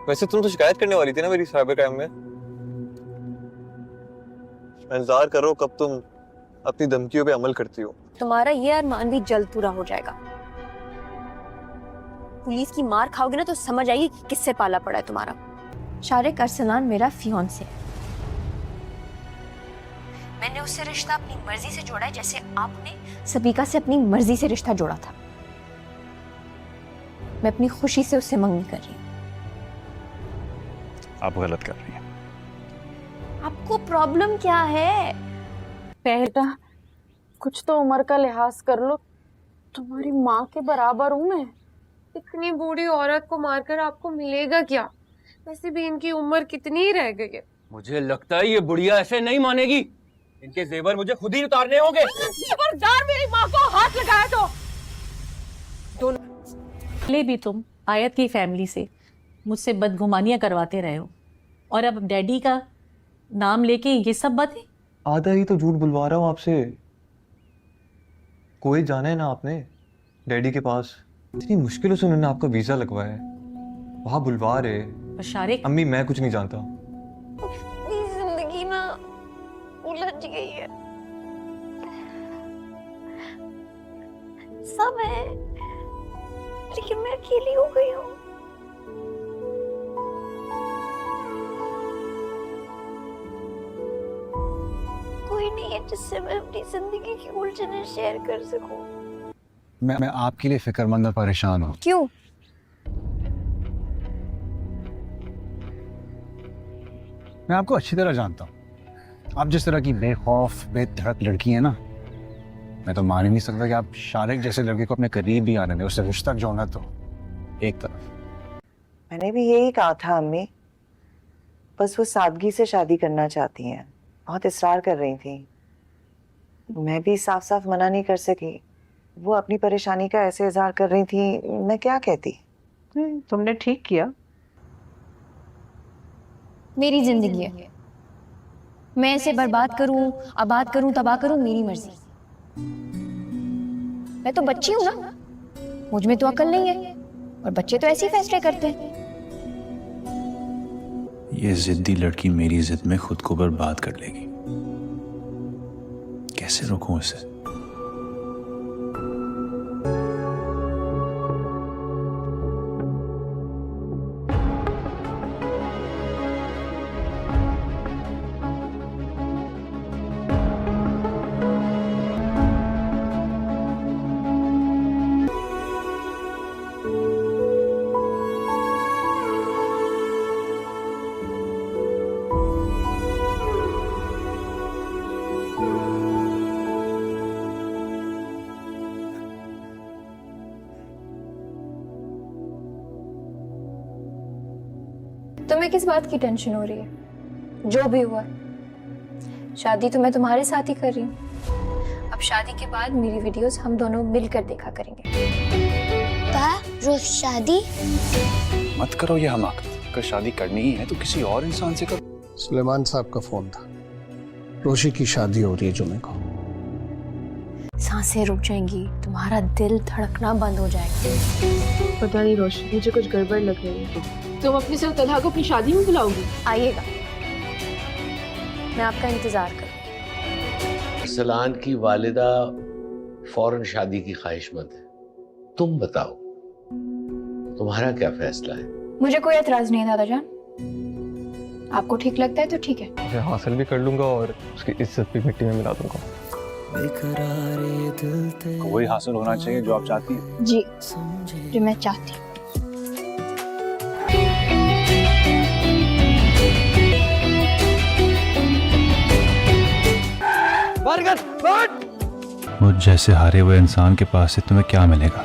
वैसे तुम तो शिकायत करने वाली थी ना मेरी साइबर क्राइम में। मैं इंतजार कर रहा हूँ कब तुम अपनी धमकियों पे अमल करती हो। तुम्हारा ये अरमान भी जल्द पूरा हो जाएगा। पुलिस की मार खाओगे ना तो समझ आएगी कि किससे पाला पड़ा है तुम्हारा। शारिक अरसलान मेरा फियांसे है। मैंने उससे रिश्ता अपनी मर्जी से जोड़ा है, जैसे आपने सबीका से अपनी मर्जी से रिश्ता जोड़ा था। मैं अपनी खुशी से उससे मंगनी कर रही हूँ। आप गलत कर रही हैं। आपको प्रॉब्लम क्या है? बेटा कुछ तो उम्र का लिहाज कर लो, तुम्हारी माँ के बराबर हूँ मैं। इतनी बूढ़ी औरत को मारकर आपको मिलेगा क्या? वैसे भी इनकी उम्र कितनी ही रह गई है। मुझे लगता है ये बुढ़िया ऐसे नहीं मानेगी। इनके जेवर मुझे खुद ही उतारने होंगे। खबरदार मेरी माँ को हाथ लगाया तो। पहले भी तुम आयत की फैमिली से मुझसे बदगुमानियां करवाते रहे हो और अब डैडी का नाम लेके ये सब बातें। आधा ही तो झूठ बुलवा रहा हूँ आपसे। कोई जाना है ना आपने डैडी के पास, इतनी मुश्किलों से उन्होंने आपका वीजा लगवाया है, वहां बुलवा रहे। और शारिक अम्मी मैं कुछ नहीं जानता। मेरी जिंदगी ना उलझ गई है। सब है लेकिन मैं अकेली हो गई हूँ। कोई नहीं है जिससे मैं अपनी जिंदगी की उलझनें शेयर कर सकूं। मैं आपके लिए फिक्रमंद और परेशान हूँ। क्यों? मैं आपको अच्छी तरह जानता हूँ। आप जिस तरह की बेखौफ बेधड़क लड़की है ना, मैं तो मान ही नहीं सकता कि आप शारिक जैसे लड़के को अपने करीब भी आने दें, उससे रिश्ता जोड़ना तो एक तरफ। मैंने भी यही कहा था अम्मी, बस वो सादगी से शादी करना चाहती हैं, बहुत इसरार कर रही थी। मैं भी साफ साफ मना नहीं कर सकी। वो अपनी परेशानी का ऐसे इजहार कर रही थी, मैं क्या कहती। तुमने ठीक किया। मेरी जिंदगी है, मैं इसे बर्बाद करूं, आबाद करूं, तबाह करूं, मेरी मर्जी। मैं तो बच्ची हूं ना, मुझ में तो अकल नहीं है और बच्चे तो ऐसे ही फैसले करते हैं। ये जिद्दी लड़की मेरी जिद में खुद को बर्बाद कर लेगी। कैसे रोकूं इसे? तुम्हें किस बात की टेंशन हो रही है? जो भी हुआ, शादी तो मैं तुम्हारे साथ ही कर रही हूँ। अब शादी के बाद मेरी वीडियोस हम दोनों मिलकर देखा करेंगे। रोज शादी मत करो ये हमाकत। अगर शादी करनी ही है तो किसी और इंसान से करो। सुलेमान साहब का फोन था, रोशी की शादी हो रही है जुमे को। सांसें रुक जाएंगी, तुम्हारा दिल धड़कना बंद हो जाएगा। पता नहीं रोशनी, मुझे कुछ गड़बड़ लग रही है। तुम अपने साथ तलहा को अपनी शादी में बुलाओगी? आइएगा, मैं आपका इंतजार करूंगी। अरसलान की वालिदा फौरन शादी की ख्वाहिशमंद है। तुम बताओ, तुम्हारा क्या फैसला है? मुझे कोई एतराज नहीं है दादा जान, आपको ठीक लगता है तो ठीक है। मैं हासिल भी कर लूंगा और उसकी इज्जत भी मिट्टी में मिला दूंगा। वही हासिल होना चाहिए जो आप चाहती हैं। जी, जो मैं चाहती हूँ। मुझ जैसे हारे हुए इंसान के पास से तुम्हें क्या मिलेगा?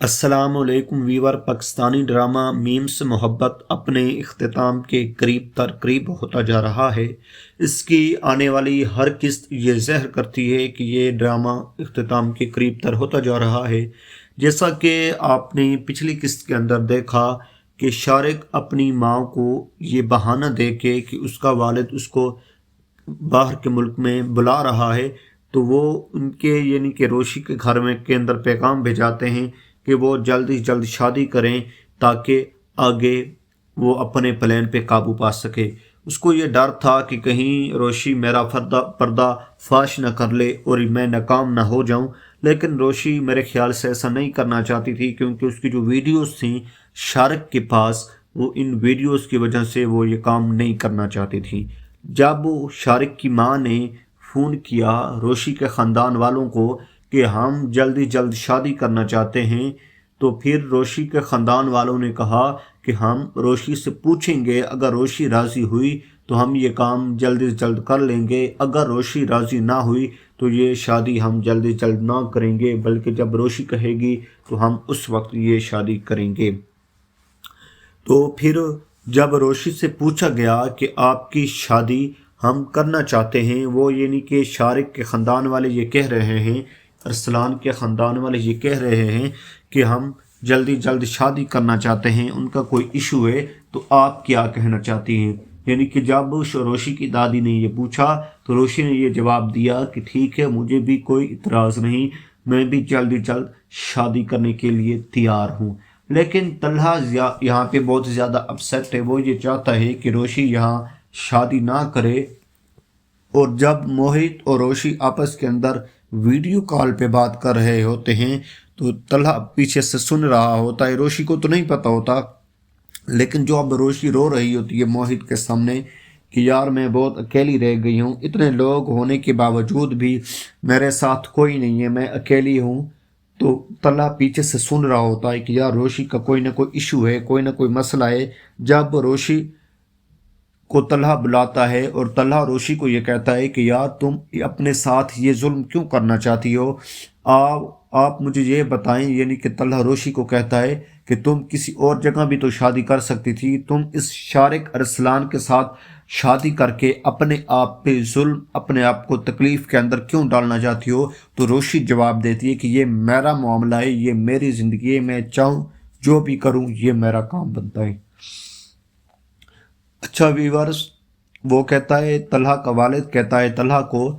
अस्सलामुअलैकुम वीवर। पाकिस्तानी ड्रामा मीम से मोहब्बत अपने इख्तिताम के करीब होता जा रहा है। इसकी आने वाली हर किस्त ये ज़हर करती है कि ये ड्रामा इख्तिताम के करीब होता जा रहा है। जैसा कि आपने पिछली किस्त के अंदर देखा कि शारिक अपनी माँ को ये बहाना दे के कि उसका वालिद उसको बाहर के मुल्क में बुला रहा है, तो वो उनके यानी कि रोशी के घर में के अंदर पैगाम भेजाते हैं कि वो जल्द से जल्द शादी करें ताकि आगे वो अपने प्लान पे काबू पा सके। उसको ये डर था कि कहीं रोशी मेरा पर्दा फाश न कर ले और मैं नाकाम ना हो जाऊं, लेकिन रोशी मेरे ख्याल से ऐसा नहीं करना चाहती थी, क्योंकि उसकी जो वीडियोस थी शारिक के पास, वो इन वीडियोस की वजह से वो ये काम नहीं करना चाहती थी। जब वो शारिक की माँ ने फ़ोन किया रोशी के ख़ानदान वालों को कि हम जल्दी जल्द शादी करना चाहते हैं, तो फिर रोशी के ख़ानदान वालों ने कहा कि हम रोशी से पूछेंगे, अगर रोशी राज़ी हुई तो हम ये काम जल्दी से जल्द कर लेंगे, अगर रोशी राज़ी ना हुई तो ये शादी हम जल्दी जल्द ना करेंगे, बल्कि जब रोशी कहेगी तो हम उस वक्त ये शादी करेंगे। तो फिर जब रोशी से पूछा गया कि आपकी शादी हम करना चाहते हैं, वो यानी कि शारिक के ख़ानदान वाले ये कह रहे हैं, अरसलान के ख़ानदान वाले ये कह रहे हैं कि हम जल्दी जल्द शादी करना चाहते हैं, उनका कोई इशू है तो आप क्या कहना चाहती हैं। यानी कि जब रोशी की दादी ने ये पूछा तो रोशी ने ये जवाब दिया कि ठीक है, मुझे भी कोई इतराज़ नहीं, मैं भी जल्दी जल्द शादी करने के लिए तैयार हूँ। लेकिन तलहा यहाँ पे बहुत ज़्यादा अपसेट है, वो ये चाहता है कि रोशी यहाँ शादी ना करे। और जब मोहित और रोशी आपस के अंदर वीडियो कॉल पे बात कर रहे होते हैं तो तलहा पीछे से सुन रहा होता है। रोशी को तो नहीं पता होता, लेकिन जो अब रोशी रो रही होती है मोहित के सामने कि यार मैं बहुत अकेली रह गई हूँ, इतने लोग होने के बावजूद भी मेरे साथ कोई नहीं है, मैं अकेली हूँ। तो तलहा पीछे से सुन रहा होता है कि यार रोशी का कोई ना कोई इशू है, कोई ना कोई मसला है। जब रोशी को तलहा बुलाता है और तलहा रोशी को ये कहता है कि यार तुम अपने साथ ये जुल्म क्यों करना चाहती हो, आप मुझे ये बताएं। यानी कि तलहा रोशी को कहता है कि तुम किसी और जगह भी तो शादी कर सकती थी, तुम इस शारिक अरसलान के साथ शादी करके अपने आप पे जुल्म, अपने आप को तकलीफ़ के अंदर क्यों डालना चाहती हो। तो रोशी जवाब देती है कि ये मेरा मामला है, ये मेरी ज़िंदगी है, मैं चाहूँ जो भी करूँ ये मेरा काम बनता है। अच्छा व्यूअर्स, वो कहता है, तलहा का वालिद कहता है तलहा को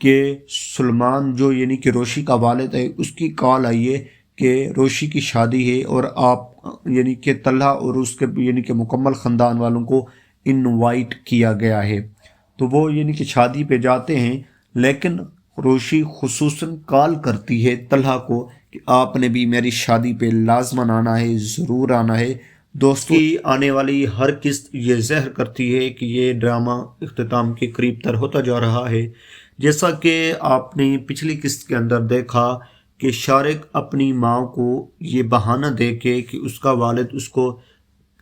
कि सुलेमान जो यानी कि रोशी का वालिद है, उसकी कॉल आई है कि रोशी की शादी है और आप यानी कि तलहा और उसके यानी कि मुकम्मल ख़ानदान वालों को इनवाइट किया गया है। तो वो यानी कि शादी पे जाते हैं, लेकिन रोशी खुसूसन कॉल करती है तलहा को कि आपने भी मेरी शादी पे लाजमन आना है, ज़रूर आना है। दोस्तों, आने वाली हर किस्त ये ज़हर करती है कि ये ड्रामा इख्तिताम के करीब तर होता जा रहा है। जैसा कि आपने पिछली किस्त के अंदर देखा कि शारिक अपनी माँ को ये बहाना दे के कि उसका वालिद उसको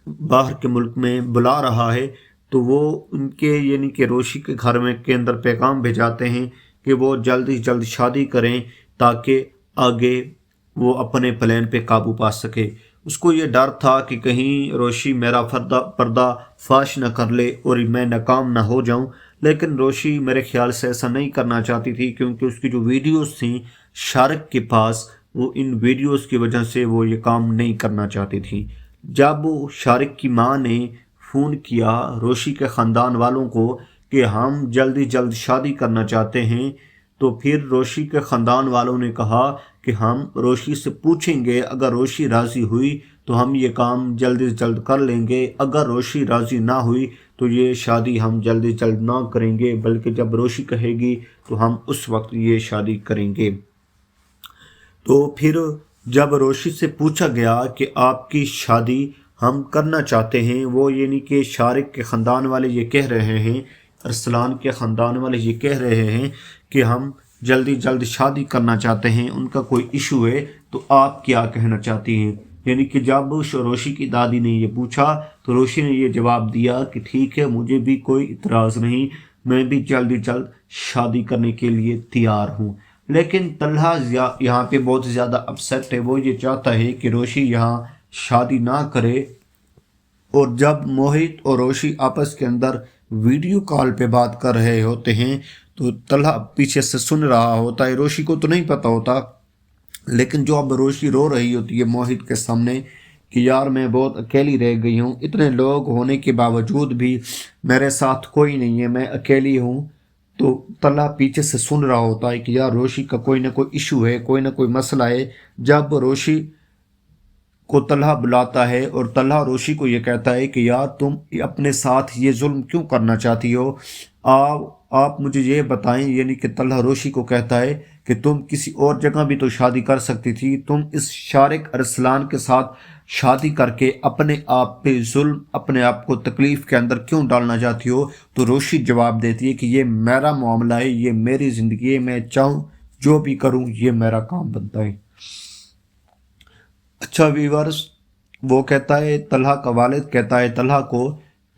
बाहर के मुल्क में बुला रहा है, तो वो उनके यानी कि रोशी के घर में के अंदर पैगाम भेजाते हैं कि वो जल्द से जल्द शादी करें ताकि आगे वो अपने प्लान पे काबू पा सके। उसको ये डर था कि कहीं रोशी मेरा पर्दा फाश न कर ले और मैं नाकाम ना हो जाऊं, लेकिन रोशी मेरे ख्याल से ऐसा नहीं करना चाहती थी, क्योंकि उसकी जो वीडियोस थी शारिक के पास, वो इन वीडियोस की वजह से वो ये काम नहीं करना चाहती थी। जब वो शारिक की माँ ने फ़ोन किया रोशी के ख़ानदान वालों को कि हम जल्दी जल्द शादी करना चाहते हैं, तो फिर रोशी के ख़ानदान वालों ने कहा कि हम रोशी से पूछेंगे, अगर रोशी राज़ी हुई तो हम ये काम जल्दी से जल्द कर लेंगे, अगर रोशी राज़ी ना हुई तो ये शादी हम जल्दी जल्द ना करेंगे, बल्कि जब रोशी कहेगी तो हम उस वक्त ये शादी करेंगे। तो फिर जब रोशी से पूछा गया कि आपकी शादी हम करना चाहते हैं, वो यानी कि शारिक के ख़ानदान वाले ये कह रहे हैं, अरसलान के ख़ानदान वाले ये कह रहे हैं कि हम जल्दी जल्द शादी करना चाहते हैं, उनका कोई इशू है तो आप क्या कहना चाहती हैं। यानी कि जब रोशी की दादी ने ये पूछा तो रोशी ने ये जवाब दिया कि ठीक है, मुझे भी कोई इतराज़ नहीं, मैं भी जल्दी जल्द शादी करने के लिए तैयार हूँ। लेकिन तलहा यहाँ पे बहुत ज़्यादा अपसेट है, वो ये चाहता है कि रोशी यहाँ शादी ना करे। और जब मोहित और रोशी आपस के अंदर वीडियो कॉल पे बात कर रहे होते हैं तो तलहा पीछे से सुन रहा होता है। रोशी को तो नहीं पता होता, लेकिन जो अब रोशी रो रही होती है मोहित के सामने कि यार मैं बहुत अकेली रह गई हूँ, इतने लोग होने के बावजूद भी मेरे साथ कोई नहीं है, मैं अकेली हूँ। तो तलहा पीछे से सुन रहा होता है कि यार रोशी का कोई ना कोई इशू है, कोई ना कोई मसला है। जब रोशी को तलहा बुलाता है और तलहा रोशी को ये कहता है कि यार तुम अपने साथ ये जुल्म क्यों करना चाहती हो, आप मुझे ये बताएं। यानी कि तलहा रोशी को कहता है कि तुम किसी और जगह भी तो शादी कर सकती थी, तुम इस शारिक अरसलान के साथ शादी करके अपने आप पे जुल्म, अपने आप को तकलीफ़ के अंदर क्यों डालना चाहती हो। तो रोशी जवाब देती है कि ये मेरा मामला है, ये मेरी ज़िंदगी है, मैं चाहूँ जो भी करूँ ये मेरा काम बनता है। अच्छा व्यूअर्स, वो कहता है, तलहा का वालिद कहता है तलहा को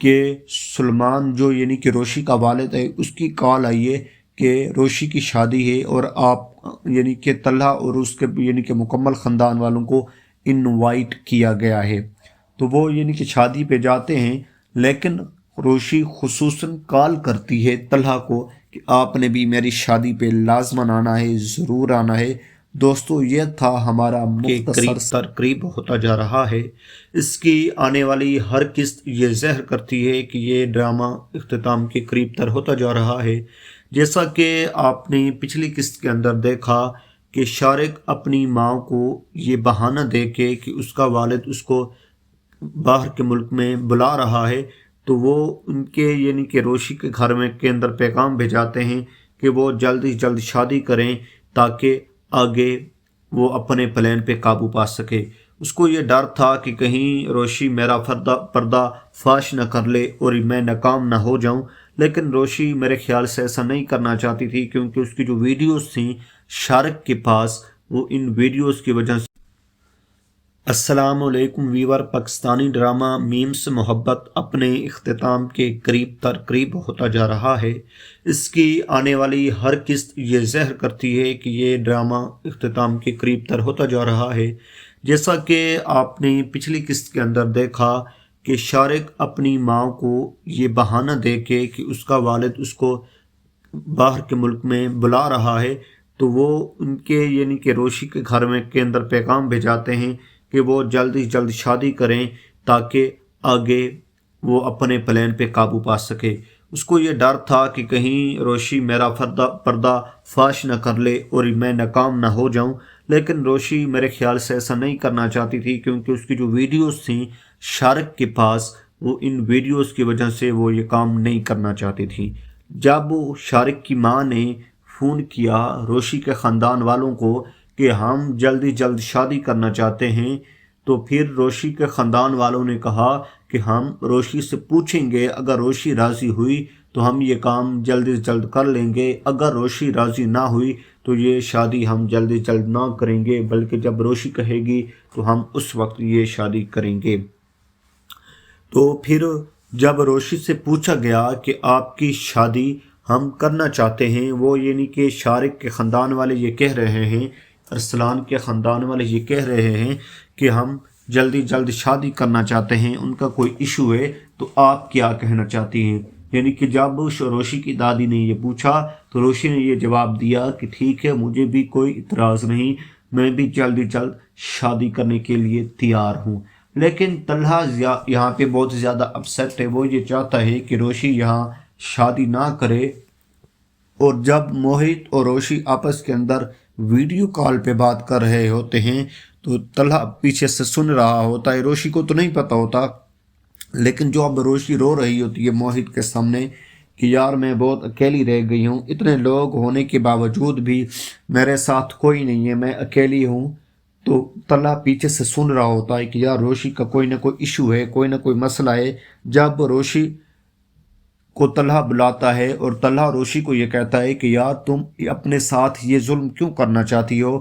कि सुलेमान जो यानी कि रोशी का वालिद है, उसकी कॉल आई है कि रोशी की शादी है और आप यानी कि तलहा और उसके यानी कि मुकम्मल ख़ानदान वालों को इनवाइट किया गया है। तो वो यानी कि शादी पे जाते हैं, लेकिन रोशी खुसूसन कॉल करती है तलहा को कि आपने भी मेरी शादी पे लाजमन आना है, ज़रूर आना है। दोस्तों, ये था हमारा मुख्तसर करीब होता जा रहा है। इसकी आने वाली हर किस्त ये ज़हर करती है कि ये ड्रामा इख्तिताम के करीब तर होता जा रहा है। जैसा कि आपने पिछली किस्त के अंदर देखा कि शारिक अपनी माँ को ये बहाना दे के कि उसका वालिद उसको बाहर के मुल्क में बुला रहा है, तो वो उनके यानी कि रोशी के घर में के अंदर पैगाम भेजाते हैं कि वो जल्द से जल्द शादी करें ताकि आगे वो अपने प्लान पे काबू पा सके। उसको ये डर था कि कहीं रोशी मेरा पर्दा फाश न कर ले और मैं नाकाम ना हो जाऊं, लेकिन रोशी मेरे ख्याल से ऐसा नहीं करना चाहती थी, क्योंकि उसकी जो वीडियोस थी शारिक के पास, वो इन वीडियोस की वजह से। अस्सलामुअलैकुम वीवर, पाकिस्तानी ड्रामा मीम्स मोहब्बत अपने इख्तिताम के करीब तर करीब होता जा रहा है। इसकी आने वाली हर किस्त ये ज़हर करती है कि ये ड्रामा इख्तिताम के करीब तर होता जा रहा है। जैसा कि आपने पिछली किस्त के अंदर देखा कि शारिक अपनी माँ को ये बहाना दे के कि उसका वालिद उसको बाहर के मुल्क में बुला रहा है, तो वो उनके यानी कि रोशी के घर में के अंदर पैगाम भेजाते हैं कि वो जल्द से जल्द शादी करें ताकि आगे वो अपने प्लान पे काबू पा सके। उसको ये डर था कि कहीं रोशी मेरा पर्दा फाश न कर ले और मैं नाकाम ना हो जाऊं, लेकिन रोशी मेरे ख्याल से ऐसा नहीं करना चाहती थी, क्योंकि उसकी जो वीडियोस थी शारिक के पास, वो इन वीडियोस की वजह से वो ये काम नहीं करना चाहती थी। जब वो शारिक की माँ ने फ़ोन किया रोशी के ख़ानदान वालों को कि हम जल्दी जल्द शादी करना चाहते हैं, तो फिर रोशी के ख़ानदान वालों ने कहा कि हम रोशी से पूछेंगे, अगर रोशी राज़ी हुई तो हम ये काम जल्दी से जल्द कर लेंगे, अगर रोशी राज़ी ना हुई तो ये शादी हम जल्दी से जल्द ना करेंगे, बल्कि जब रोशी कहेगी तो हम उस वक्त ये शादी करेंगे। तो फिर जब रोशी से पूछा गया कि आपकी शादी हम करना चाहते हैं, वो यानी कि शारिक के ख़ानदान वाले ये कह रहे हैं, अरसलान के ख़ानदान वाले ये कह रहे हैं कि हम जल्दी जल्द शादी करना चाहते हैं, उनका कोई इशू है, तो आप क्या कहना चाहती हैं। यानी कि जब रोशी की दादी ने ये पूछा तो रोशी ने ये जवाब दिया कि ठीक है, मुझे भी कोई इतराज़ नहीं, मैं भी जल्दी जल्द शादी करने के लिए तैयार हूँ। लेकिन तलहा यहाँ पे बहुत ज़्यादा अपसेट है, वो ये चाहता है कि रोशी यहाँ शादी ना करे। और जब मोहित और रोशी आपस के अंदर वीडियो कॉल पे बात कर रहे होते हैं, तो तलहा पीछे से सुन रहा होता है। रोशी को तो नहीं पता होता, लेकिन जो अब रोशी रो रही होती है मोहित के सामने कि यार मैं बहुत अकेली रह गई हूँ, इतने लोग होने के बावजूद भी मेरे साथ कोई नहीं है, मैं अकेली हूँ। तो तलहा पीछे से सुन रहा होता है कि यार रोशी का कोई ना कोई इशू है, कोई ना कोई मसला है। जब रोशी को तलहा बुलाता है और तलहा रोशी को ये कहता है कि यार तुम अपने साथ ये जुल्म क्यों करना चाहती हो,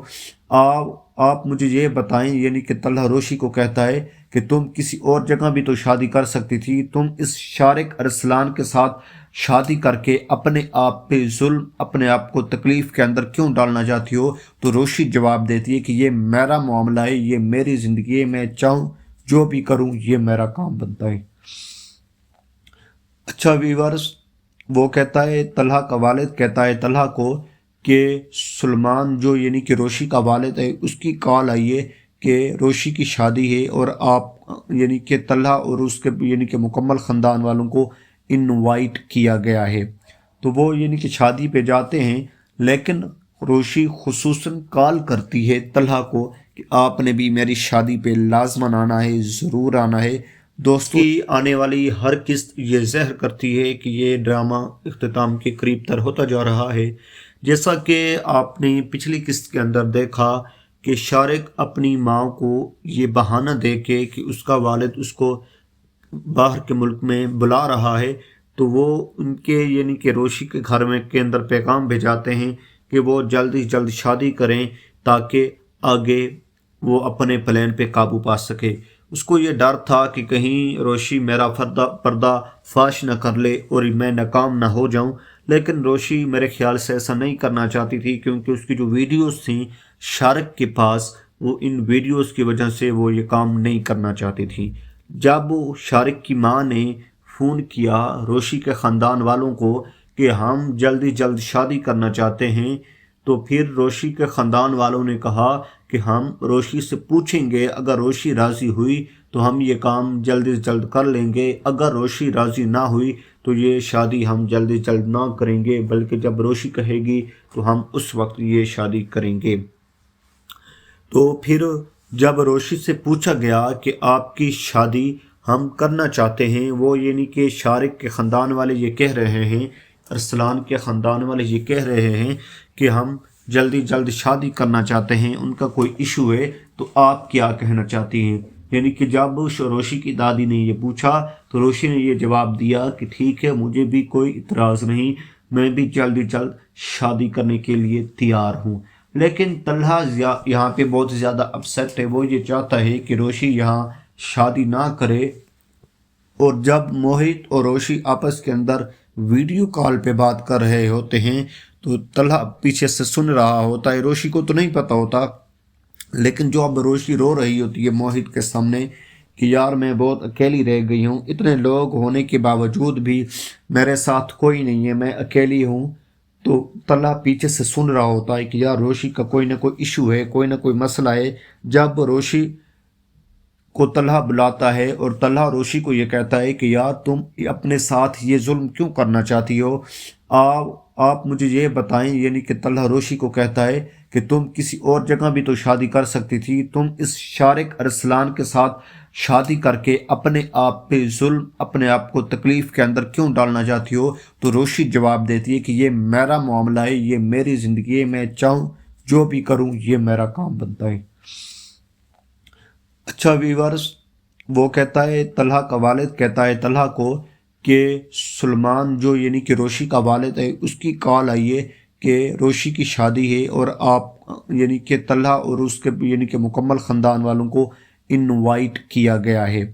आप मुझे ये बताएं। यानी कि तलहा रोशी को कहता है कि तुम किसी और जगह भी तो शादी कर सकती थी, तुम इस शारिक अरसलान के साथ शादी करके अपने आप पे जुल्म, अपने आप को तकलीफ़ के अंदर क्यों डालना चाहती हो। तो रोशी जवाब देती है कि ये मेरा मामला है, ये मेरी ज़िंदगी है, मैं चाहूँ जो भी करूँ ये मेरा काम बनता है। अच्छा व्यूअर्स, वो कहता है, तलहा का वालिद कहता है तलहा को कि सुलेमान जो यानी कि रोशी का वालिद है, उसकी कॉल आई है कि रोशी की शादी है और आप यानी कि तलहा और उसके यानी कि मुकम्मल ख़ानदान वालों को इनवाइट किया गया है। तो वो यानी कि शादी पे जाते हैं, लेकिन रोशी खुसूसन कॉल करती है तलहा को कि कि आपने भी मेरी शादी पे लाजमन आना है, ज़रूर आना है। दोस्तों की आने वाली हर किस्त ये ज़हर करती है कि ये ड्रामा इख्तिताम के करीब तर होता जा रहा है। जैसा कि आपने पिछली किस्त के अंदर देखा कि शारिक अपनी माँ को ये बहाना दे के कि उसका वालिद उसको बाहर के मुल्क में बुला रहा है, तो वो उनके यानी कि रोशी के घर में के अंदर पैगाम भेजाते हैं कि वो जल्द से जल्द शादी करें ताकि आगे वो अपने प्लान पे काबू पा सके। उसको ये डर था कि कहीं रोशी मेरा पर्दा फाश न कर ले और मैं नाकाम ना हो जाऊं, लेकिन रोशी मेरे ख्याल से ऐसा नहीं करना चाहती थी, क्योंकि उसकी जो वीडियोस थी शारिक के पास, वो इन वीडियोस की वजह से वो ये काम नहीं करना चाहती थी। जब शारिक की माँ ने फ़ोन किया रोशी के ख़ानदान वालों को कि हम जल्दी जल्द शादी करना चाहते हैं, तो फिर रोशी के ख़ानदान वालों ने कहा कि हम रोशी से पूछेंगे, अगर रोशी राज़ी हुई तो हम ये काम जल्दी से जल्द कर लेंगे, अगर रोशी राज़ी ना हुई तो ये शादी हम जल्दी से जल्द ना करेंगे, बल्कि जब रोशी कहेगी तो हम उस वक्त ये शादी करेंगे। तो फिर जब रोशी से पूछा गया कि आपकी शादी हम करना चाहते हैं, वो यानी कि शारिक के ख़ानदान वाले ये कह रहे हैं, अरसलान के ख़ानदान वाले ये कह रहे हैं कि हम जल्दी जल्द शादी करना चाहते हैं, उनका कोई इशू है तो आप क्या कहना चाहती हैं। यानी कि जब रोशी की दादी ने ये पूछा तो रोशी ने ये जवाब दिया कि ठीक है, मुझे भी कोई इतराज़ नहीं, मैं भी जल्दी जल्द शादी करने के लिए तैयार हूँ। लेकिन तल्हा यहाँ पे बहुत ज़्यादा अपसेट है, वो ये चाहता है कि रोशी यहाँ शादी ना करे। और जब मोहित और रोशी आपस के अंदर वीडियो कॉल पे बात कर रहे होते हैं तो तल्हा पीछे से सुन रहा होता है, रोशी को तो नहीं पता होता, लेकिन जो अब रोशी रो रही होती है मोहित के सामने कि यार मैं बहुत अकेली रह गई हूँ, इतने लोग होने के बावजूद भी मेरे साथ कोई नहीं है, मैं अकेली हूँ। तो तल्हा पीछे से सुन रहा होता है कि यार रोशी का कोई ना कोई इशू है, कोई ना कोई मसला है। जब रोशी को तल्हा बुलाता है और तल्हा रोशी को ये कहता है कि यार तुम अपने साथ ये जुल्म क्यों करना चाहती हो, आप मुझे ये बताएं। यानी कि तल्हा रोशी को कहता है कि तुम किसी और जगह भी तो शादी कर सकती थी, तुम इस शारिक अरसलान के साथ शादी करके अपने आप पे जुल्म, अपने आप को तकलीफ़ के अंदर क्यों डालना चाहती हो। तो रोशी जवाब देती है कि ये मेरा मामला है, ये मेरी ज़िंदगी है, मैं चाहूँ जो भी करूँ ये मेरा काम बनता है। अच्छा व्यूअर्स, वो कहता है, तल्हा का वालिद कहता है तल्हा को कि सुलेमान जो यानी कि रोशी का वालिद है, उसकी कॉल आई है कि रोशी की शादी है और आप यानी कि तल्हा और उसके यानी कि मुकम्मल ख़ानदान वालों को इनवाइट किया गया है।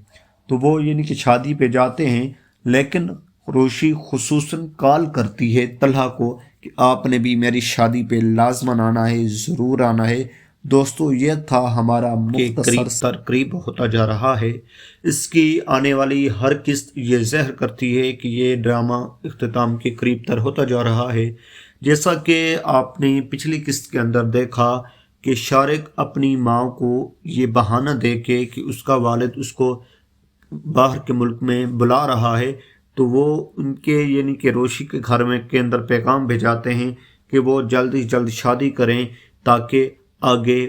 तो वो यानी कि शादी पे जाते हैं, लेकिन रोशी खुसूसन कॉल करती है तल्हा को कि आपने भी मेरी शादी पे लाजमन आना है, ज़रूर आना है। दोस्तों ये था हमारा मुख्तसर करीब होता जा रहा है। इसकी आने वाली हर किस्त ये ज़हर करती है कि ये ड्रामा इख्तिताम के करीब तर होता जा रहा है। जैसा कि आपने पिछली किस्त के अंदर देखा कि शारिक अपनी माँ को ये बहाना दे के कि उसका वालिद उसको बाहर के मुल्क में बुला रहा है, तो वो उनके यानी कि रोशी के घर में के अंदर पैगाम भेजाते हैं कि वो जल्द से जल्द शादी करें ताकि आगे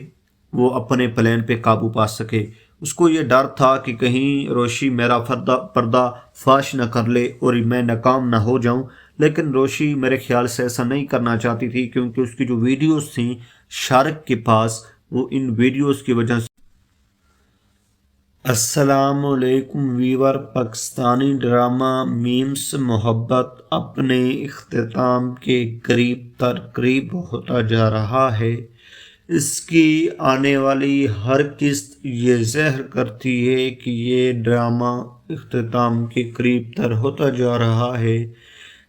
वो अपने प्लान पे काबू पा सके। उसको ये डर था कि कहीं रोशी मेरा पर्दा फाश न कर ले और मैं नाकाम ना हो जाऊं, लेकिन रोशी मेरे ख्याल से ऐसा नहीं करना चाहती थी, क्योंकि उसकी जो वीडियोस थी शारिक के पास, वो इन वीडियोस की वजह से। अस्सलामुअलैकुम वीवर, पाकिस्तानी ड्रामा मीम्स मोहब्बत अपने इख्तिताम के करीब होता जा रहा है। इसकी आने वाली हर किस्त ये ज़हर करती है कि ये ड्रामा इख्तिताम के करीब तर होता जा रहा है।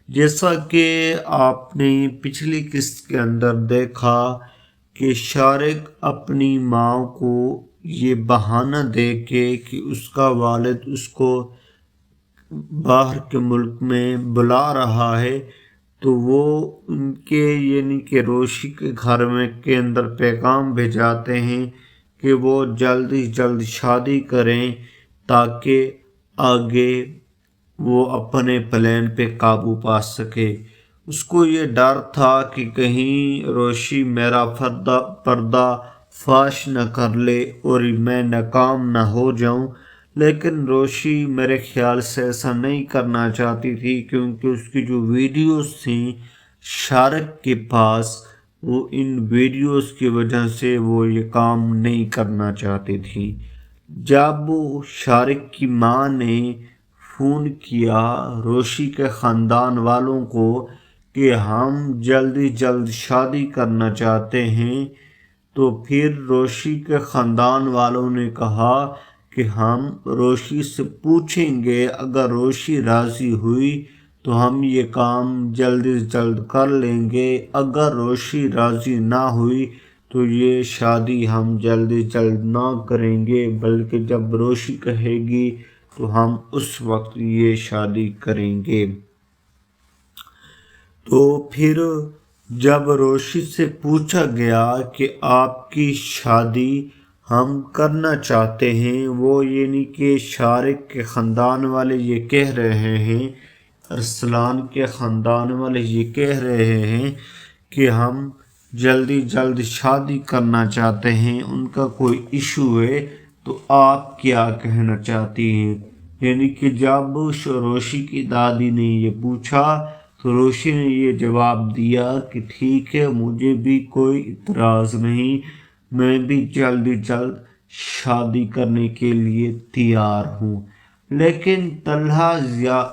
जैसा कि आपने पिछली किस्त के अंदर देखा कि शारिक अपनी माँ को ये बहाना दे के कि उसका वालिद उसको बाहर के मुल्क में बुला रहा है, तो वो उनके यानी कि रोशी के घर में के अंदर पैगाम भेजाते हैं कि वो जल्द से जल्द शादी करें ताकि आगे वो अपने प्लान पे काबू पा सके। उसको ये डर था कि कहीं रोशी मेरा पर्दा फाश न कर ले और मैं नाकाम न हो जाऊं। लेकिन रोशी मेरे ख्याल से ऐसा नहीं करना चाहती थी, क्योंकि उसकी जो वीडियोस थी शारिक के पास, वो इन वीडियोस की वजह से वो ये काम नहीं करना चाहती थी। जब वो शारिक की माँ ने फ़ोन किया रोशी के ख़ानदान वालों को कि हम जल्दी जल्द शादी करना चाहते हैं, तो फिर रोशी के ख़ानदान वालों ने कहा कि हम रोशी से पूछेंगे, अगर रोशी राज़ी हुई तो हम ये काम जल्दी से जल्द कर लेंगे, अगर रोशी राज़ी ना हुई तो ये शादी हम जल्दी जल्द ना करेंगे, बल्कि जब रोशी कहेगी तो हम उस वक्त ये शादी करेंगे। तो फिर जब रोशी से पूछा गया कि आपकी शादी हम करना चाहते हैं, वो यानी कि शारिक के ख़ानदान वाले ये कह रहे हैं, अरसलान के ख़ानदान वाले ये कह रहे हैं कि हम जल्दी जल्द शादी करना चाहते हैं, उनका कोई इशू है, तो आप क्या कहना चाहती हैं। यानी कि जब रोशी की दादी ने ये पूछा तो रोशी ने ये जवाब दिया कि ठीक है, मुझे भी कोई इतराज़ नहीं, मैं भी जल्दी जल्द शादी करने के लिए तैयार हूँ। लेकिन तल्हा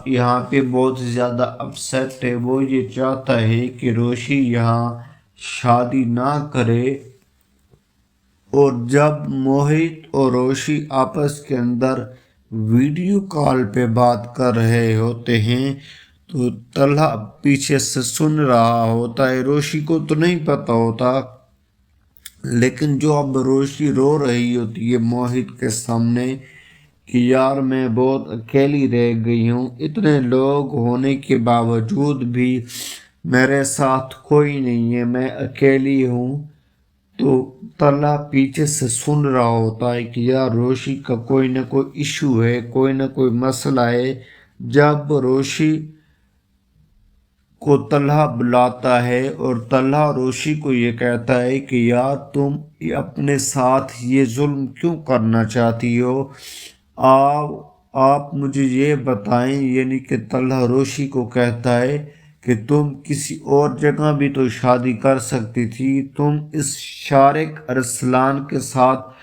यहाँ पे बहुत ज़्यादा अपसेट है, वो ये चाहता है कि रोशी यहाँ शादी ना करे। और जब मोहित और रोशी आपस के अंदर वीडियो कॉल पे बात कर रहे होते हैं तो तल्हा पीछे से सुन रहा होता है। रोशी को तो नहीं पता होता, लेकिन जो अब रोशी रो रही होती है मोहित के सामने कि यार मैं बहुत अकेली रह गई हूँ, इतने लोग होने के बावजूद भी मेरे साथ कोई नहीं है, मैं अकेली हूँ। तो तल्हा पीछे से सुन रहा होता है कि यार रोशी का कोई ना कोई इशू है, कोई ना कोई मसला है। जब रोशी को तल्हा बुलाता है और तल्हा रोशी को ये कहता है कि यार तुम अपने साथ ये जुल्म क्यों करना चाहती हो, आप मुझे ये बताएं। यानी कि तल्हा रोशी को कहता है कि तुम किसी और जगह भी तो शादी कर सकती थी, तुम इस शारिक अरसलान के साथ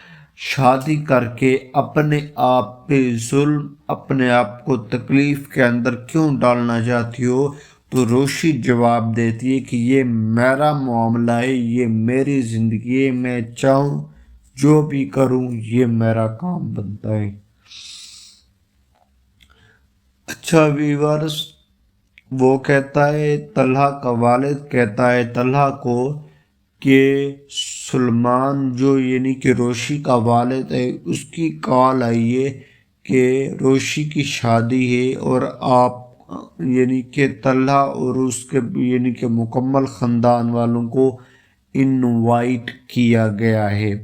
शादी करके अपने आप पे जुल्म, अपने आप को तकलीफ़ के अंदर क्यों डालना चाहती हो। तो रोशी जवाब देती है कि ये मेरा मामला है, ये मेरी ज़िंदगी है, मैं चाहूँ जो भी करूँ ये मेरा काम बनता है। अच्छा व्यूअर्स, वो कहता है, तल्हा का वालिद कहता है तल्हा को कि सुलेमान जो यानी कि रोशी का वालिद है, उसकी कॉल आई है कि रोशी की शादी है और आप यानी कि तल्हा और उसके यानी कि मुकम्मल ख़ानदान वालों को इनवाइट किया गया है।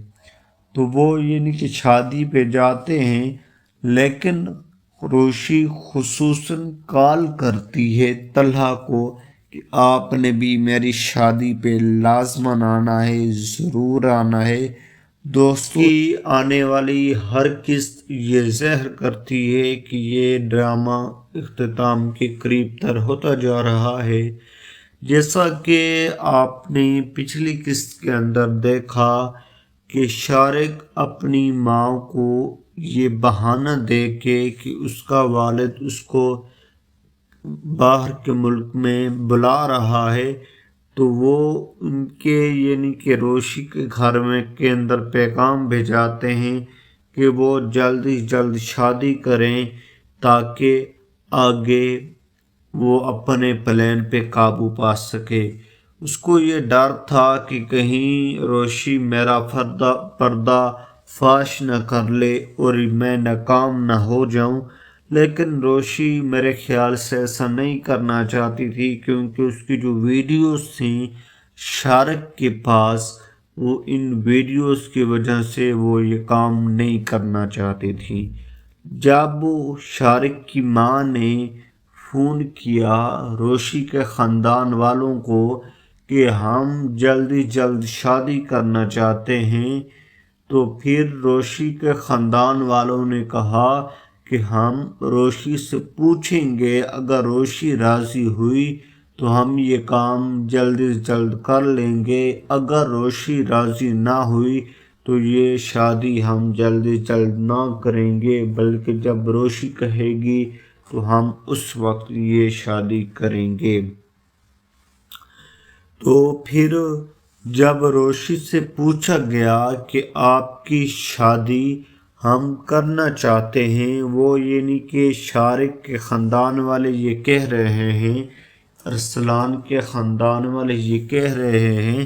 तो वो यानी कि शादी पे जाते हैं, लेकिन रोशी खुसूसन कॉल करती है तल्हा को कि आपने भी मेरी शादी पे लाज़मन आना है, ज़रूर आना है। दोस्तों की आने वाली हर किस्त ये ज़हर करती है कि ये ड्रामा इख्तिताम के करीब तर होता जा रहा है। जैसा कि आपने पिछली किस्त के अंदर देखा कि शारिक अपनी माँ को ये बहाना दे के कि उसका वालिद उसको बाहर के मुल्क में बुला रहा है, तो वो उनके यानी कि रोशी के घर में के अंदर पैगाम भेजाते हैं कि वो जल्दी जल्द शादी करें ताकि आगे वो अपने प्लान पे काबू पा सके। उसको ये डर था कि कहीं रोशी मेरा पर्दा फाश न कर ले और मैं नाकाम न हो जाऊं। लेकिन रोशी मेरे ख्याल से ऐसा नहीं करना चाहती थी, क्योंकि उसकी जो वीडियोस थी शारिक के पास, वो इन वीडियोस की वजह से वो ये काम नहीं करना चाहती थी। जब वो शारिक की माँ ने फ़ोन किया रोशी के ख़ानदान वालों को کہ ہم جلدی جلد شادی کرنا چاہتے ہیں، تو پھر روشی کے خاندان والوں نے کہا کہ ہم روشی سے پوچھیں گے، اگر روشی راضی ہوئی تو ہم یہ کام جلدی سے جلد کر لیں گے، اگر روشی راضی نہ ہوئی تو یہ شادی ہم جلدی جلد نہ کریں گے، بلکہ جب روشی کہے گی تو ہم اس وقت یہ شادی کریں گے۔ تو پھر جب روشی سے پوچھا گیا کہ آپ کی شادی ہم کرنا چاہتے ہیں، وہ یعنی کہ شارق کے خاندان والے یہ کہہ رہے ہیں، ارسلان کے خاندان والے یہ کہہ رہے ہیں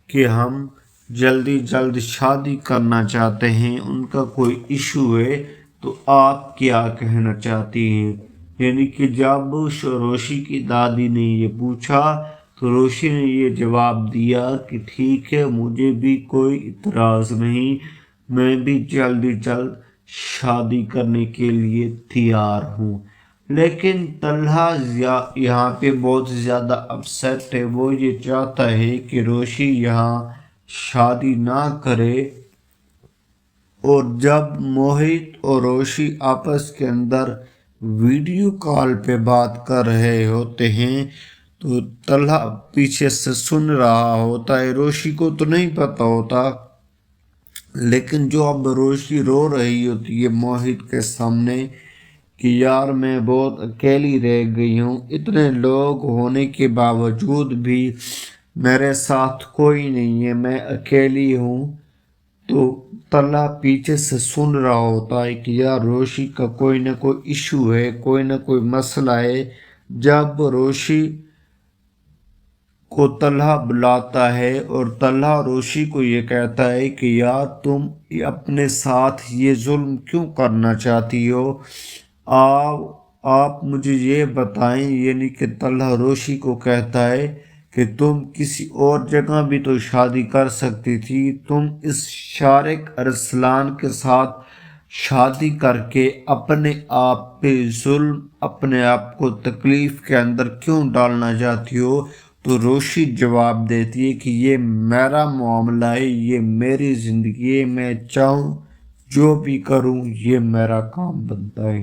کہ ہم جلدی جلد شادی کرنا چاہتے ہیں، ان کا کوئی ایشو ہے، تو آپ کیا کہنا چاہتی ہیں؟ یعنی کہ جب روشی کی دادی نے یہ پوچھا تو روشی نے یہ جواب دیا کہ ٹھیک ہے، مجھے بھی کوئی اعتراض نہیں، میں بھی جلدی جلد شادی کرنے کے لیے تیار ہوں۔ لیکن طلحہ یہاں پہ بہت زیادہ اپسیٹ ہے، وہ یہ چاہتا ہے کہ روشی یہاں شادی نہ کرے، اور جب موہت اور روشی آپس کے اندر ویڈیو کال پہ بات کر رہے ہوتے ہیں تو طلحہ پیچھے سے سن رہا ہوتا ہے، روشی کو تو نہیں پتہ ہوتا، لیکن جو اب روشی رو رہی ہوتی ہے موہت کے سامنے کہ یار میں بہت اکیلی رہ گئی ہوں، اتنے لوگ ہونے کے باوجود بھی میرے ساتھ کوئی نہیں ہے، میں اکیلی ہوں، تو طلحہ پیچھے سے سن رہا ہوتا ہے کہ یار روشی کا کوئی نہ کوئی ایشو ہے، کوئی نہ کوئی مسئلہ ہے۔ جب روشی کو طلحہ بلاتا ہے اور طلحہ روشی کو یہ کہتا ہے کہ یار تم اپنے ساتھ یہ ظلم کیوں کرنا چاہتی ہو، آپ مجھے یہ بتائیں، یعنی کہ طلحہ روشی کو کہتا ہے کہ تم کسی اور جگہ بھی تو شادی کر سکتی تھی، تم اس شارق ارسلان کے ساتھ شادی کر کے اپنے آپ پہ ظلم، اپنے آپ کو تکلیف کے اندر کیوں ڈالنا چاہتی ہو؟ تو روشی جواب دیتی ہے کہ یہ میرا معاملہ ہے، یہ میری زندگی ہے، میں چاہوں جو بھی کروں یہ میرا کام بنتا ہے۔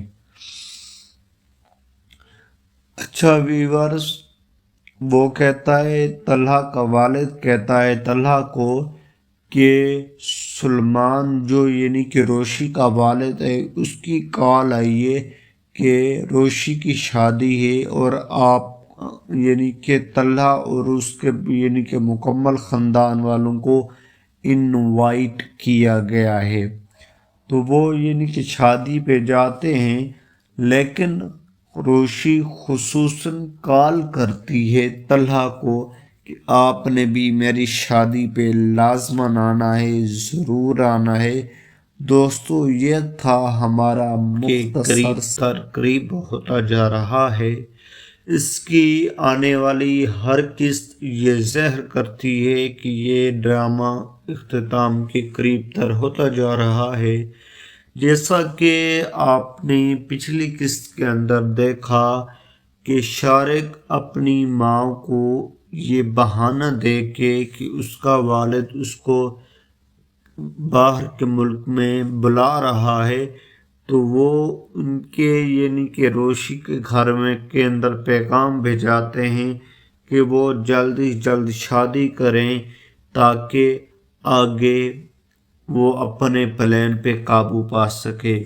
اچھا ویورز، وہ کہتا ہے، طلحہ کا والد کہتا ہے طلحہ کو کہ سلمان جو یعنی کہ روشی کا والد ہے، اس کی کال آئی ہے کہ روشی کی شادی ہے اور آپ یعنی کہ طلحہ اور اس کے یعنی کہ مکمل خاندان والوں کو انوائٹ کیا گیا ہے۔ تو وہ یعنی کہ شادی پہ جاتے ہیں، لیکن روشی خصوصاً کال کرتی ہے طلحہ کو کہ آپ نے بھی میری شادی پہ لازماً آنا ہے، ضرور آنا ہے۔ دوستو، یہ تھا ہمارا مختصر قریب ہوتا جا رہا ہے، اس کی آنے والی ہر قسط یہ ظاہر کرتی ہے کہ یہ ڈرامہ اختتام کے قریب تر ہوتا جا رہا ہے۔ جیسا کہ آپ نے پچھلی قسط کے اندر دیکھا کہ شارق اپنی ماں کو یہ بہانہ دے کے کہ اس کا والد اس کو باہر کے ملک میں بلا رہا ہے، تو وہ ان کے یعنی کہ روشی کے گھر میں کے اندر پیغام بھیجاتے ہیں کہ وہ جلد ہی جلد شادی کریں تاکہ آگے وہ اپنے پلان پہ قابو پا سکے۔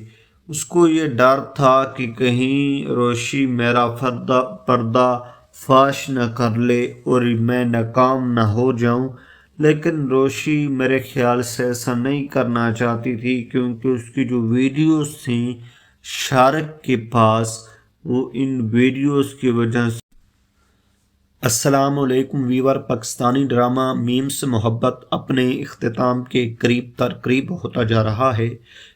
اس کو یہ ڈر تھا کہ کہیں روشی میرا پردہ فاش نہ کر لے اور میں ناکام نہ ہو جاؤں، لیکن روشی میرے خیال سے ایسا نہیں کرنا چاہتی تھی، کیونکہ اس کی جو ویڈیوز تھیں شارق کے پاس، وہ ان ویڈیوز کی وجہ سے۔ السلام علیکم ویور، پاکستانی ڈرامہ میم سے محبت اپنے اختتام کے قریب تر قریب ہوتا جا رہا ہے۔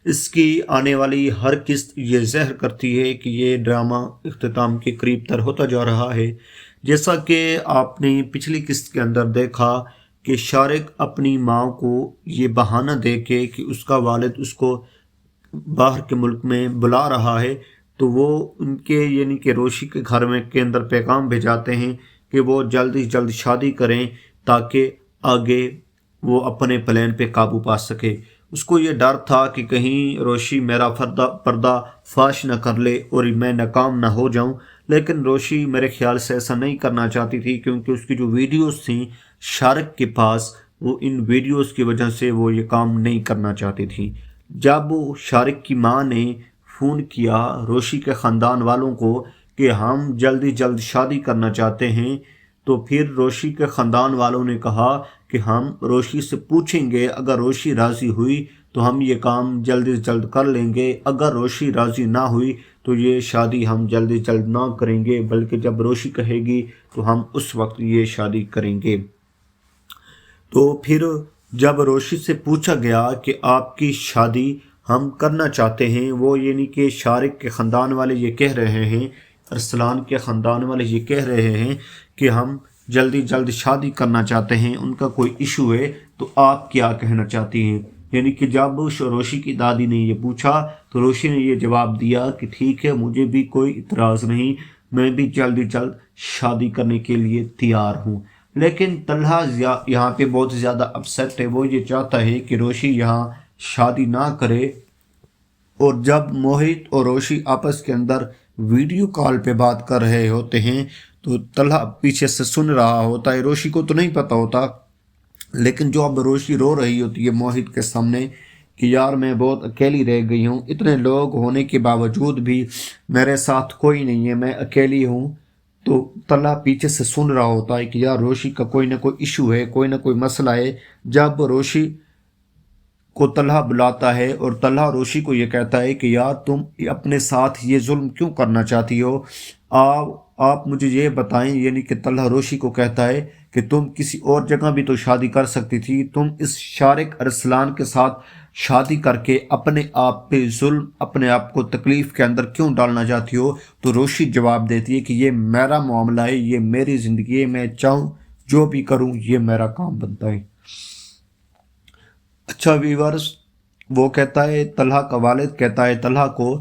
اس کی آنے والی ہر قسط یہ ظاہر کرتی ہے کہ یہ ڈرامہ اختتام کے قریب تر ہوتا جا رہا ہے۔ جیسا کہ آپ نے پچھلی قسط کے اندر دیکھا کہ شارق اپنی ماں کو یہ بہانہ دے کے کہ اس کا والد اس کو باہر کے ملک میں بلا رہا ہے، تو وہ ان کے یعنی کہ روشی کے گھر میں کے اندر پیغام بھیجاتے ہیں कि वो जल्द से जल्द शादी करें ताकि आगे वो अपने प्लान पे काबू पा सके। उसको ये डर था कि कहीं रोशी मेरा पर्दा फाश न कर ले और मैं नाकाम ना हो जाऊं, लेकिन रोशी मेरे ख्याल से ऐसा नहीं करना चाहती थी, क्योंकि उसकी जो वीडियोस थी शारिक के पास, वो इन वीडियोस की वजह से वो ये काम नहीं करना चाहती थी। जब वो शारिक की माँ ने फ़ोन किया रोशी के ख़ानदान वालों को कि हम जल्दी जल्द शादी करना चाहते हैं, तो फिर रोशी के ख़ानदान वालों ने कहा कि हम रोशी से पूछेंगे, अगर रोशी राज़ी हुई तो हम ये काम जल्दी से जल्द कर लेंगे, अगर रोशी राज़ी ना हुई तो ये शादी हम जल्दी जल्द ना करेंगे, बल्कि जब रोशी कहेगी तो हम उस वक्त ये शादी करेंगे। तो फिर जब रोशी से पूछा गया कि आपकी शादी हम करना चाहते हैं, वो यानी कि शारिक के ख़ानदान वाले ये कह रहे हैं, अरसलान के ख़ानदान वाले ये कह रहे हैं कि हम जल्दी जल्द शादी करना चाहते हैं, उनका कोई इशू है तो आप क्या कहना चाहती हैं। यानी कि जब रोशी की दादी ने ये पूछा तो रोशी ने ये जवाब दिया कि ठीक है, मुझे भी कोई इतराज़ नहीं, मैं भी जल्दी जल्द शादी करने के लिए तैयार हूँ। लेकिन तलहा यहाँ पे बहुत ज़्यादा अपसेट है, वो ये चाहता है कि रोशी यहाँ शादी ना करे। और जब मोहित और रोशी आपस के अंदर वीडियो कॉल पे बात कर रहे होते हैं तो तलहा पीछे से सुन रहा होता है, रोशी को तो नहीं पता होता, लेकिन जो अब रोशी रो रही होती है मोहित के सामने कि यार मैं बहुत अकेली रह गई हूँ, इतने लोग होने के बावजूद भी मेरे साथ कोई नहीं है, मैं अकेली हूँ। तो तलहा पीछे से सुन रहा होता है कि यार रोशी का कोई ना कोई इशू है, कोई ना कोई मसला है। जब रोशी को तलहा बुलाता है और तलहा रोशी को ये कहता है कि यार तुम अपने साथ ये जुल्म क्यों करना चाहती हो, आप मुझे ये बताएं। यानी कि तलहा रोशी को कहता है कि तुम किसी और जगह भी तो शादी कर सकती थी, तुम इस शारिक अरसलान के साथ शादी करके अपने आप पे जुल्म, अपने आप को तकलीफ़ के अंदर क्यों डालना चाहती हो। तो रोशी जवाब देती है कि ये मेरा मामला है, ये मेरी ज़िंदगी है, मैं चाहूँ जो भी करूँ ये मेरा काम बनता है। अच्छा व्यूअर्स, वो कहता है, तलहा का वालिद कहता है तलहा को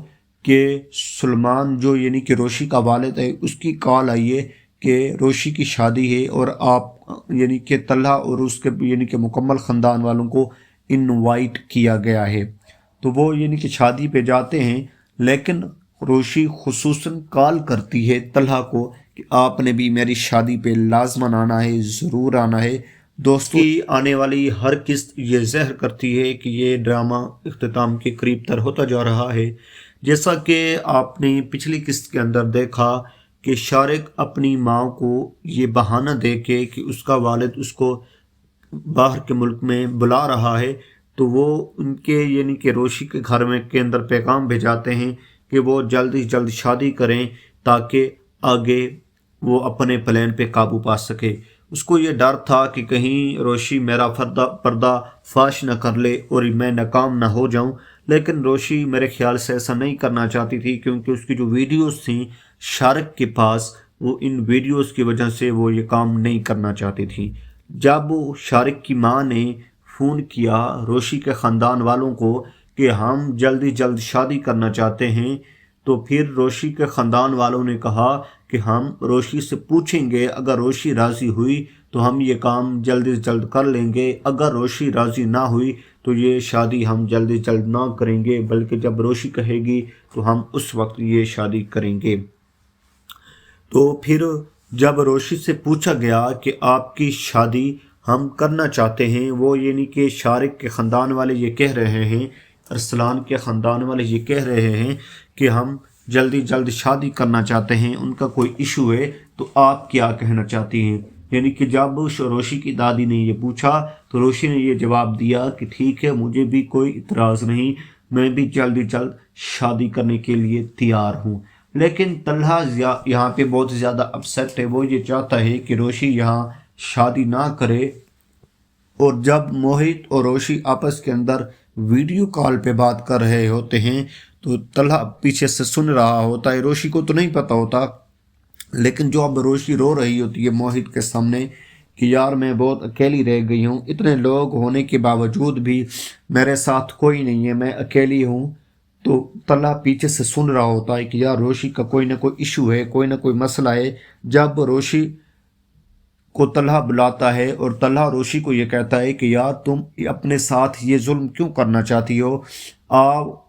कि सुलेमान जो यानी कि रोशी का वालिद है, उसकी कॉल आई है कि रोशी की शादी है और आप यानी कि तलहा और उसके यानी कि मुकम्मल ख़ानदान वालों को इनवाइट किया गया है। तो वो यानी कि शादी पे जाते हैं, लेकिन रोशी खुसूसन कॉल करती है तलहा को कि आपने भी मेरी शादी पे लाजमन आना है, ज़रूर आना है। दोस्तों, आने वाली हर किस्त ये ज़हर करती है कि ये ड्रामा इख्तिताम के करीब तर होता जा रहा है। जैसा कि आपने पिछली किस्त के अंदर देखा कि शारिक अपनी माँ को ये बहाना दे के कि उसका वालिद उसको बाहर के मुल्क में बुला रहा है, तो वो उनके यानी कि रोशी के घर में के अंदर पैगाम भेजाते हैं कि वो जल्द से जल्द शादी करें ताकि आगे वो अपने प्लान पे काबू पा सके। उसको ये डर था कि कहीं रोशी मेरा पर्दा फाश न कर ले और मैं नाकाम ना हो जाऊं, लेकिन रोशी मेरे ख्याल से ऐसा नहीं करना चाहती थी, क्योंकि उसकी जो वीडियोस थी शारिक के पास, वो इन वीडियोस की वजह से वो ये काम नहीं करना चाहती थी। जब वो शारिक की माँ ने फ़ोन किया रोशी के ख़ानदान वालों को कि हम जल्दी जल्द शादी करना चाहते हैं, तो फिर रोशी के ख़ानदान वालों ने कहा कि हम रोशी से पूछेंगे, अगर रोशी राज़ी हुई तो हम ये काम जल्दी से जल्द कर लेंगे, अगर रोशी राज़ी ना हुई तो ये शादी हम जल्दी जल्द ना करेंगे, बल्कि जब रोशी कहेगी तो हम उस वक्त ये शादी करेंगे। तो फिर जब रोशी से पूछा गया कि आपकी शादी हम करना चाहते हैं, वो यानी कि शारिक के ख़ानदान वाले ये कह रहे हैं, अरसलान के ख़ानदान वाले ये कह रहे हैं कि हम जल्दी जल्द शादी करना चाहते हैं, उनका कोई इशू है तो आप क्या कहना चाहती हैं। यानी कि जब रोशी की दादी ने ये पूछा तो रोशी ने ये जवाब दिया कि ठीक है, मुझे भी कोई इतराज़ नहीं, मैं भी जल्दी जल्द शादी करने के लिए तैयार हूँ। लेकिन तलहा यहाँ पे बहुत ज़्यादा अपसेट है, वो ये चाहता है कि रोशी यहाँ शादी ना करे। और जब मोहित और रोशी आपस के अंदर वीडियो कॉल पे बात कर रहे होते हैं तो तलहा पीछे से सुन रहा होता है, रोशी को तो नहीं पता होता, लेकिन जो अब रोशी रो रही होती है मोहित के सामने कि यार मैं बहुत अकेली रह गई हूँ, इतने लोग होने के बावजूद भी मेरे साथ कोई नहीं है, मैं अकेली हूँ। तो तलहा पीछे से सुन रहा होता है कि यार रोशी का कोई ना कोई इशू है, कोई ना कोई मसला है। जब रोशी को तलहा बुलाता है और तलहा रोशी को ये कहता है कि यार तुम अपने साथ ये जुल्म क्यों करना चाहती हो,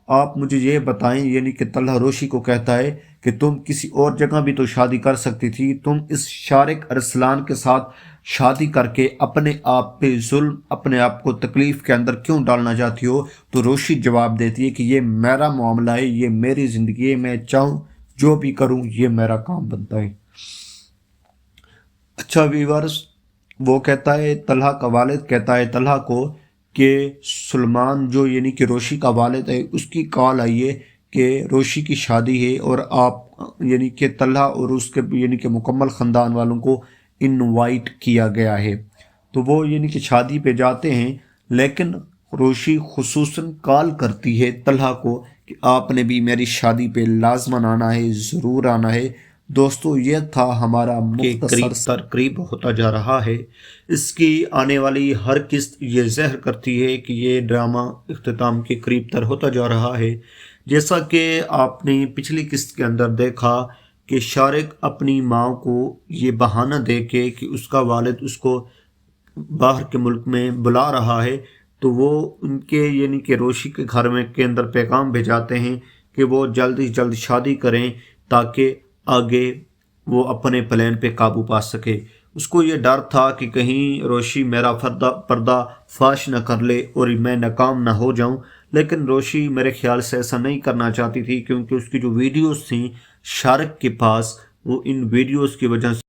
आप मुझे ये बताएं। यानी कि तलहा रोशी को कहता है कि तुम किसी और जगह भी तो शादी कर सकती थी, तुम इस शारिक अरसलान के साथ शादी करके अपने आप पे जुल्म, अपने आप को तकलीफ़ के अंदर क्यों डालना चाहती हो। तो रोशी जवाब देती है कि ये मेरा मामला है, ये मेरी ज़िंदगी है, मैं चाहूँ जो भी करूँ ये मेरा काम बनता है। अच्छा व्यूअर्स, वो कहता है, तलहा का वालिद कहता है तलहा को कि सुलेमान जो यानी कि रोशी का वालिद है, उसकी कॉल आई है कि रोशी की शादी है और आप यानी कि तलहा और उसके यानी कि मुकम्मल ख़ानदान वालों को इनवाइट किया गया है। तो वो यानी कि शादी पे जाते हैं, लेकिन रोशी खुसूसन कॉल करती है तलहा को कि आपने भी मेरी शादी पे लाजमन आना है, ज़रूर आना है। दोस्तों ये था हमारा करीब तर करीब होता जा रहा है। इसकी आने वाली हर किस्त ये ज़हर करती है कि ये ड्रामा इख्तिताम के करीब तर होता जा रहा है। जैसा कि आपने पिछली किस्त के अंदर देखा कि शारिक अपनी माँ को ये बहाना दे के कि उसका वालिद उसको बाहर के मुल्क में बुला रहा है, तो वो उनके यानी कि रोशी के घर में के अंदर पैगाम भेजाते हैं कि वो जल्द से जल्द शादी करें ताकि आगे वो अपने प्लान पे काबू पा सके। उसको ये डर था कि कहीं रोशी मेरा पर्दा फाश न कर ले और मैं नाकाम ना हो जाऊं, लेकिन रोशी मेरे ख्याल से ऐसा नहीं करना चाहती थी, क्योंकि उसकी जो वीडियोस थी शारिक के पास, वो इन वीडियोस की वजह से